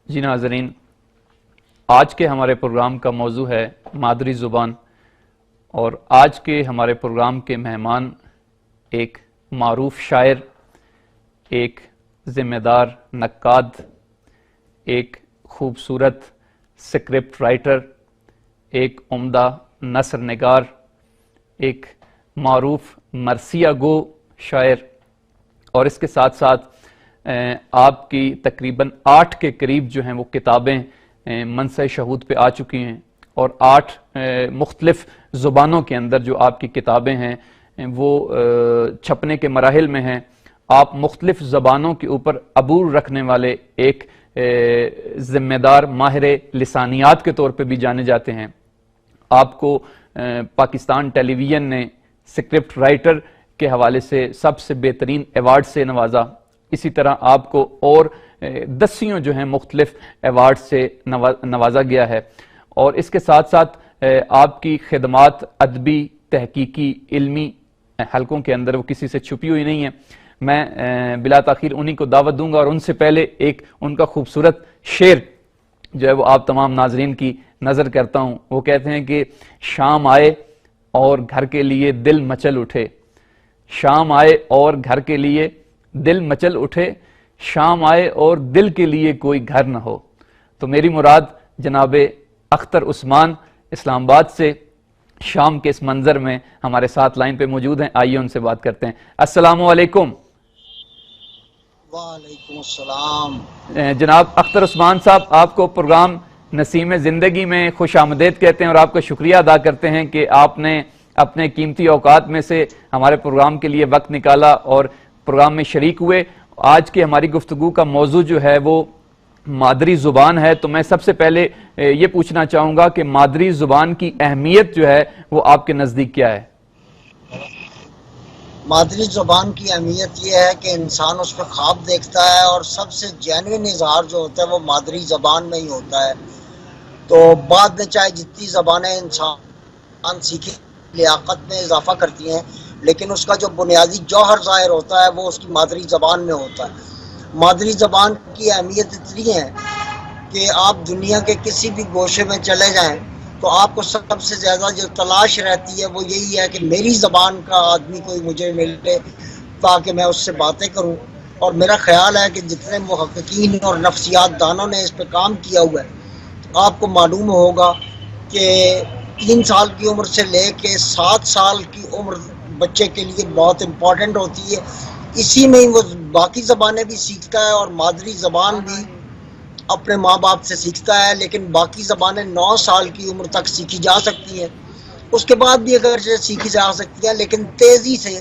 جی ناظرین، آج کے ہمارے پروگرام کا موضوع ہے مادری زبان، اور آج کے ہمارے پروگرام کے مہمان ایک معروف شاعر، ایک ذمہ دار نقاد، ایک خوبصورت سکرپٹ رائٹر، ایک عمدہ نثر نگار، ایک معروف مرثیہ گو شاعر، اور اس کے ساتھ ساتھ آپ کی تقریباً 8 کے قریب جو ہیں وہ کتابیں منصہ شہود پہ آ چکی ہیں، اور 8 مختلف زبانوں کے اندر جو آپ کی کتابیں ہیں وہ چھپنے کے مراحل میں ہیں۔ آپ مختلف زبانوں کے اوپر عبور رکھنے والے ایک ذمہ دار ماہر لسانیات کے طور پہ بھی جانے جاتے ہیں۔ آپ کو پاکستان ٹیلی ویژن نے سکرپٹ رائٹر کے حوالے سے سب سے بہترین ایوارڈ سے نوازا۔ اسی طرح آپ کو اور دسیوں جو ہیں مختلف ایوارڈ سے نوازا گیا ہے، اور اس کے ساتھ ساتھ آپ کی خدمات ادبی، تحقیقی، علمی حلقوں کے اندر وہ کسی سے چھپی ہوئی نہیں ہیں۔ میں بلا تاخیر انہی کو دعوت دوں گا، اور ان سے پہلے ایک ان کا خوبصورت شعر جو ہے وہ آپ تمام ناظرین کی نظر کرتا ہوں۔ وہ کہتے ہیں کہ شام آئے اور گھر کے لیے دل مچل اٹھے، شام آئے اور گھر کے لیے دل مچل اٹھے، شام آئے اور دل کے لیے کوئی گھر نہ ہو۔ تو میری مراد جناب اختر عثمان اسلام آباد سے شام کے اس منظر میں ہمارے ساتھ لائن پہ موجود ہیں۔ آئیے ان سے بات کرتے ہیں۔ السلام علیکم۔ وعلیکم السلام جناب اختر عثمان صاحب، آپ کو پروگرام نسیم زندگی میں خوش آمدید کہتے ہیں، اور آپ کا شکریہ ادا کرتے ہیں کہ آپ نے اپنے قیمتی اوقات میں سے ہمارے پروگرام کے لیے وقت نکالا اور پروگرام میں شریک ہوئے۔ آج کی ہماری گفتگو کا موضوع جو ہے وہ مادری زبان ہے، تو میں سب سے پہلے یہ پوچھنا چاہوں گا کہ مادری زبان کی اہمیت جو ہے وہ آپ کے نزدیک کیا ہے؟ مادری زبان کی اہمیت یہ ہے کہ انسان اس پہ خواب دیکھتا ہے، اور سب سے جینوئن اظہار جو ہوتا ہے وہ مادری زبان میں ہی ہوتا ہے۔ تو بعد میں چاہے جتنی زبانیں انسان سیکھے لیاقت میں اضافہ کرتی ہیں، لیکن اس کا جو بنیادی جوہر ظاہر ہوتا ہے وہ اس کی مادری زبان میں ہوتا ہے۔ مادری زبان کی اہمیت اتنی ہے کہ آپ دنیا کے کسی بھی گوشے میں چلے جائیں تو آپ کو سب سے زیادہ جو تلاش رہتی ہے وہ یہی ہے کہ میری زبان کا آدمی کوئی مجھے ملے تاکہ میں اس سے باتیں کروں۔ اور میرا خیال ہے کہ جتنے محققین اور نفسیات دانوں نے اس پہ کام کیا ہوا ہے، آپ کو معلوم ہوگا کہ 3 سال کی عمر سے لے کے 7 سال کی عمر بچے کے لیے بہت امپورٹنٹ ہوتی ہے۔ اسی میں وہ باقی زبانیں بھی سیکھتا ہے، اور مادری زبان بھی اپنے ماں باپ سے سیکھتا ہے، لیکن باقی زبانیں 9 سال کی عمر تک سیکھی جا سکتی ہیں۔ اس کے بعد بھی اگر سیکھی جا سکتی ہیں، لیکن تیزی سے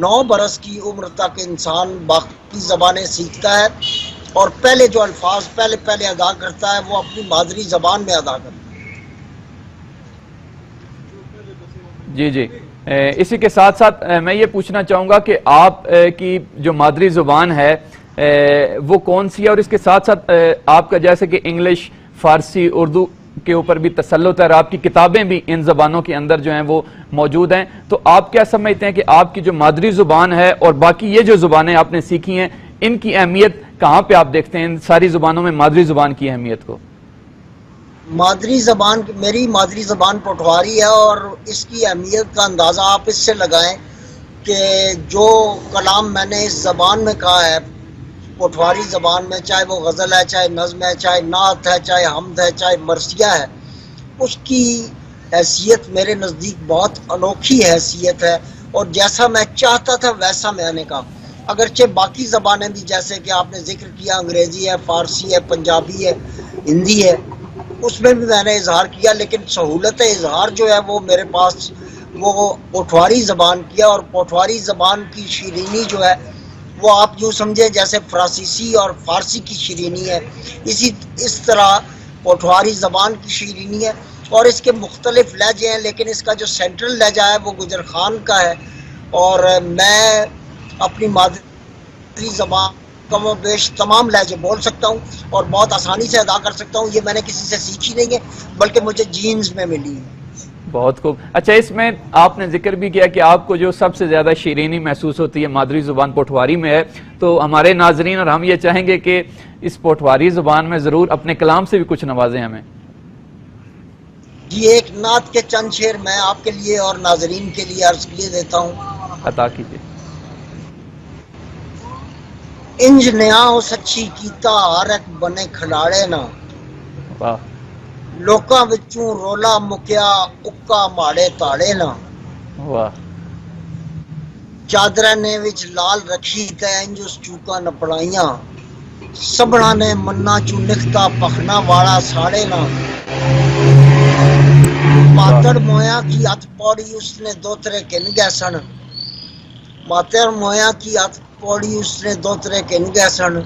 9 برس کی عمر تک انسان باقی زبانیں سیکھتا ہے، اور پہلے جو الفاظ پہلے ادا کرتا ہے وہ اپنی مادری زبان میں ادا کرتا ہے۔ جی اسی کے ساتھ ساتھ میں یہ پوچھنا چاہوں گا کہ آپ کی جو مادری زبان ہے وہ کون سی ہے، اور اس کے ساتھ ساتھ آپ کا جیسے کہ انگلش، فارسی، اردو کے اوپر بھی تسلط ہے، اور آپ کی کتابیں بھی ان زبانوں کے اندر جو ہیں وہ موجود ہیں، تو آپ کیا سمجھتے ہیں کہ آپ کی جو مادری زبان ہے اور باقی یہ جو زبانیں آپ نے سیکھی ہیں، ان کی اہمیت کہاں پہ آپ دیکھتے ہیں، ان ساری زبانوں میں مادری زبان کی اہمیت کو؟ میری مادری زبان پٹواری ہے، اور اس کی اہمیت کا اندازہ آپ اس سے لگائیں کہ جو کلام میں نے اس زبان میں کہا ہے، پٹواری زبان میں، چاہے وہ غزل ہے، چاہے نظم ہے، چاہے نعت ہے، چاہے حمد ہے، چاہے مرثیہ ہے، اس کی حیثیت میرے نزدیک بہت انوکھی حیثیت ہے، اور جیسا میں چاہتا تھا ویسا میں نے کہا۔ اگرچہ باقی زبانیں بھی جیسے کہ آپ نے ذکر کیا، انگریزی ہے، فارسی ہے، پنجابی ہے، ہندی ہے، اس میں بھی میں نے اظہار کیا، لیکن سہولت اظہار جو ہے وہ میرے پاس وہ پٹواری زبان کی ہے، اور پٹواری زبان کی شیرینی جو ہے وہ آپ یوں سمجھے جیسے فرانسیسی اور فارسی کی شیرینی ہے، اس طرح پٹواری زبان کی شیرینی ہے، اور اس کے مختلف لہجے ہیں، لیکن اس کا جو سینٹرل لہجہ ہے وہ گجر خان کا ہے، اور میں اپنی مادری زبان کم و بیش تمام لہجے بول سکتا ہوں اور بہت آسانی سے ادا کر سکتا ہوں۔ یہ میں نے کسی سے سیکھی نہیں ہے، بلکہ مجھے جینز میں ملی ہے۔ بہت خوب. اچھا، اس میں آپ نے ذکر بھی کیا کہ آپ کو جو سب سے زیادہ شیرینی محسوس ہوتی ہے مادری زبان پوٹھواری میں ہے، تو ہمارے ناظرین اور ہم یہ چاہیں گے کہ اس پوٹھواری زبان میں ضرور اپنے کلام سے بھی کچھ نوازیں ہمیں. جی، ایک نعت کے چند شعر میں آپ کے لیے اور ناظرین کے لیے عرض کیے دیتا ہوں. عطا کیجیے. انج نیا ہو سچی کیتا ہر ایک بنے کھلاڑے نا، واہ. لوکاں وچوں رولا مکیا اکا ماڑے تاڑے نا، واہ. چادرہ نے وچ لال رکھی تے انج اس چوکا نپڑائیاں، سبڑا نے منا چو نکتا پخنا والا ساڑے نا، ماتڑ مویا کی ہتھ پوڑی اس نے دوترے کن گئے سن، ماتڑ مویا کی ہتھ پوڑی اس نے دوترے کن گئے سن،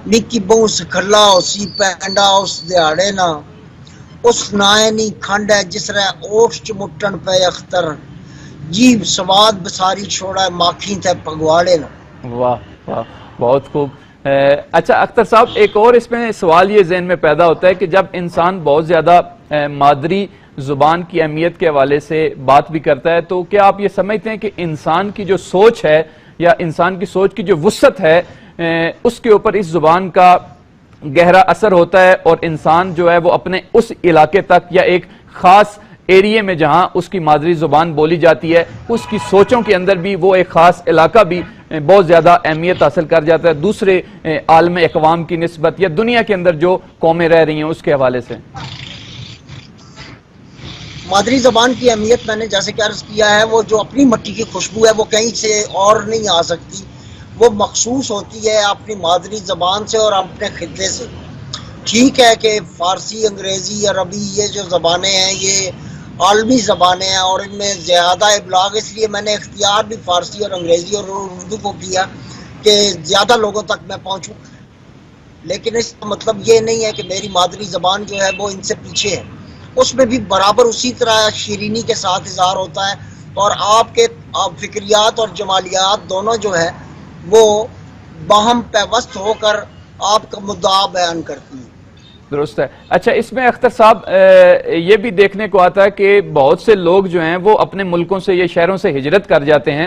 نکی بہو سکھلا اسی پینڈا اس دیاڑے نا، اس نائے نی کھنڈ ہے جس رہ اوٹھ چمٹن پہ اختر، جیب سواد بساری چھوڑا ہے ماکھی تے پگواڑے نا. واہ واہ، بہت خوب. اچھا اختر صاحب، ایک اور اس میں سوال یہ ذہن میں پیدا ہوتا ہے کہ جب انسان بہت زیادہ مادری زبان کی اہمیت کے حوالے سے بات بھی کرتا ہے، تو کیا آپ یہ سمجھتے ہیں کہ انسان کی جو سوچ ہے یا انسان کی سوچ کی جو وسعت ہے اس کے اوپر اس زبان کا گہرا اثر ہوتا ہے، اور انسان جو ہے وہ اپنے اس علاقے تک یا ایک خاص ایریے میں جہاں اس کی مادری زبان بولی جاتی ہے اس کی سوچوں کے اندر بھی وہ ایک خاص علاقہ بھی بہت زیادہ اہمیت حاصل کر جاتا ہے دوسرے عالم اقوام کی نسبت یا دنیا کے اندر جو قومیں رہ رہی ہیں اس کے حوالے سے؟ مادری زبان کی اہمیت میں نے جیسے کہ عرض کیا ہے، وہ جو اپنی مٹی کی خوشبو ہے وہ کہیں سے اور نہیں آ سکتی، وہ مخصوص ہوتی ہے اپنی مادری زبان سے اور اپنے خطے سے. ٹھیک ہے کہ فارسی، انگریزی، عربی یہ جو زبانیں ہیں یہ عالمی زبانیں ہیں اور ان میں زیادہ ابلاغ اس لیے میں نے اختیار بھی فارسی اور انگریزی اور اردو کو کیا کہ زیادہ لوگوں تک میں پہنچوں، لیکن اس کا مطلب یہ نہیں ہے کہ میری مادری زبان جو ہے وہ ان سے پیچھے ہے. اس میں بھی برابر اسی طرح شیرینی کے ساتھ اظہار ہوتا ہے، اور آپ کے فکریات اور جمالیات دونوں جو ہے وہ باہم پیوست ہو کر آپ کا مدعا بیان کرتی ہیں. درست ہے. اچھا، اس میں اختر صاحب یہ بھی دیکھنے کو آتا ہے کہ بہت سے لوگ جو ہیں وہ اپنے ملکوں سے یا شہروں سے ہجرت کر جاتے ہیں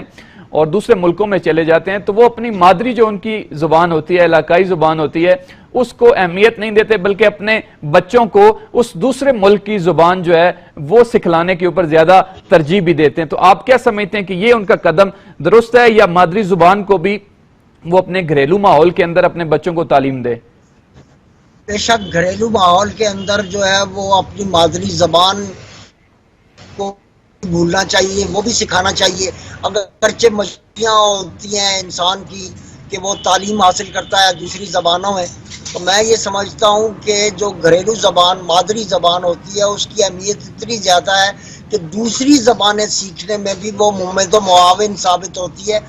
اور دوسرے ملکوں میں چلے جاتے ہیں، تو وہ اپنی مادری جو ان کی زبان ہوتی ہے، علاقائی زبان ہوتی ہے، اس کو اہمیت نہیں دیتے بلکہ اپنے بچوں کو اس دوسرے ملک کی زبان جو ہے وہ سکھلانے کے اوپر زیادہ ترجیح بھی دیتے ہیں. تو آپ کیا سمجھتے ہیں کہ یہ ان کا قدم درست ہے یا مادری زبان کو بھی وہ اپنے گھریلو ماحول کے اندر اپنے بچوں کو تعلیم دے؟ بے شک گھریلو ماحول کے اندر جو ہے وہ اپنی مادری زبان کو بھولنا چاہیے، وہ بھی سکھانا چاہیے. اگرچہ مجبوریاں ہوتی ہیں انسان کی کہ وہ تعلیم حاصل کرتا ہے دوسری زبانوں میں، تو میں یہ سمجھتا ہوں کہ جو گھریلو زبان مادری زبان ہوتی ہے اس کی اہمیت اتنی زیادہ ہے کہ دوسری زبانیں سیکھنے میں بھی وہ ممد و معاون ثابت ہوتی ہے،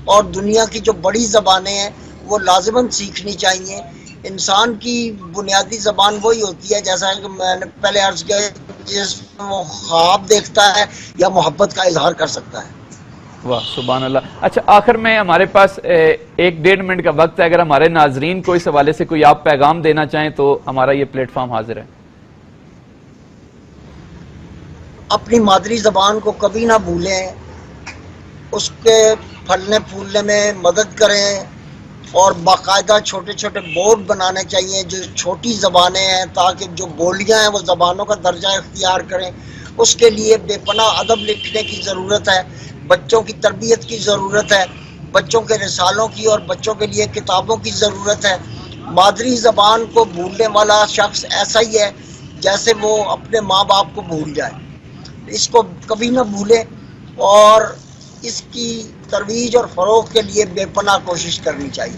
اور دنیا کی جو بڑی زبانیں ہیں وہ لازماً سیکھنی چاہیے. انسان کی بنیادی زبان وہی ہوتی ہے جیسا کہ میں نے پہلے عرض کیا، جس میں وہ خواب دیکھتا ہے یا محبت کا اظہار کر سکتا ہے. واہ سبحان اللہ. اچھا، آخر میں ہمارے پاس 1-1.5 منٹ کا وقت ہے، اگر ہمارے ناظرین کو اس حوالے سے کوئی آپ پیغام دینا چاہیں تو ہمارا یہ پلیٹ فارم حاضر ہے. اپنی مادری زبان کو کبھی نہ بھولیں، اس کے پھلنے پھولنے میں مدد کریں، اور باقاعدہ چھوٹے چھوٹے بورڈ بنانے چاہیے جو چھوٹی زبانیں ہیں تاکہ جو بولیاں ہیں وہ زبانوں کا درجہ اختیار کریں. اس کے لیے بے پناہ ادب لکھنے کی ضرورت ہے، بچوں کی تربیت کی ضرورت ہے، بچوں کے رسالوں کی اور بچوں کے لیے کتابوں کی ضرورت ہے. مادری زبان کو بھولنے والا شخص ایسا ہی ہے جیسے وہ اپنے ماں باپ کو بھول جائے. اس کو کبھی نہ بھولیں اور اس کی ترویج اور فروغ کے لیے بے پناہ کوشش کرنی چاہیے.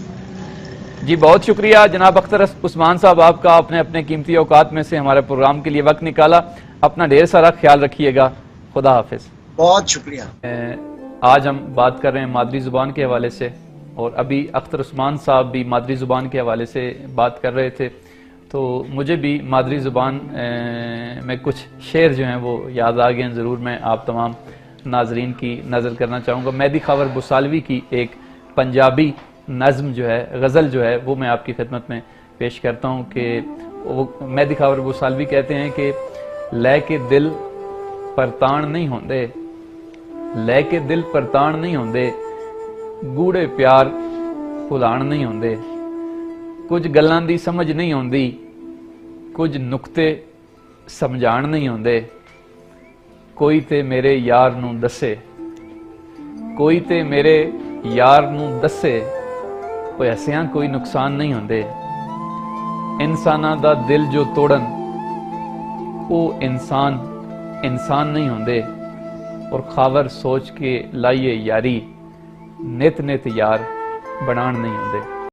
جی بہت شکریہ جناب اختر عثمان صاحب آپ کا، اپنے قیمتی اوقات میں سے ہمارے پروگرام کے لیے وقت نکالا. اپنا ڈھیر سارا خیال رکھیے گا. خدا حافظ. بہت شکریہ. آج ہم بات کر رہے ہیں مادری زبان کے حوالے سے، اور ابھی اختر عثمان صاحب بھی مادری زبان کے حوالے سے بات کر رہے تھے، تو مجھے بھی مادری زبان میں کچھ شعر جو ہیں وہ یاد آ گئے ہیں. ضرور میں آپ تمام ناظرین کی نظر کرنا چاہوں گا. مہدی خاور بسالوی کی ایک پنجابی نظم جو ہے، غزل جو ہے، وہ میں آپ کی خدمت میں پیش کرتا ہوں کہ مہدی خاور بسالوی کہتے ہیں کہ لے کے دل ਪਰਤਾਣ ਨਹੀਂ ਹੁੰਦੇ, ਲੈ ਕੇ ਦਿਲ ਪਰਤਾਣ ਨਹੀਂ ਹੁੰਦੇ, ਗੂੜੇ ਪਿਆਰ ਭੁਲਾਣ ਨਹੀਂ ਹੁੰਦੇ, ਕੁਝ ਗੱਲਾਂ ਦੀ ਸਮਝ ਨਹੀਂ ਆਉਂਦੀ, ਕੁਝ ਨੁਕਤੇ ਸਮਝਾਣ ਨਹੀਂ ਹੁੰਦੇ। ਕੋਈ ਤੇ ਮੇਰੇ ਯਾਰ ਨੂੰ ਦੱਸੇ, ਕੋਈ ਤੇ ਮੇਰੇ ਯਾਰ ਨੂੰ ਦੱਸੇ, ਕੋਈ ਐਸਿਆਂ ਕੋਈ ਨੁਕਸਾਨ ਨਹੀਂ ਹੁੰਦੇ। ਇਨਸਾਨਾਂ ਦਾ ਦਿਲ ਜੋ ਤੋੜਨ, ਉਹ ਇਨਸਾਨ ਨਹੀਂ ਹੁੰਦੇ। ਔਰ ਖਾਵਰ ਸੋਚ ਕੇ ਲਾਈਏ ਯਾਰੀ, ਨਿਤ ਨਿਤ ਯਾਰ ਬਣਾਣ ਨਹੀਂ ਹੁੰਦੇ।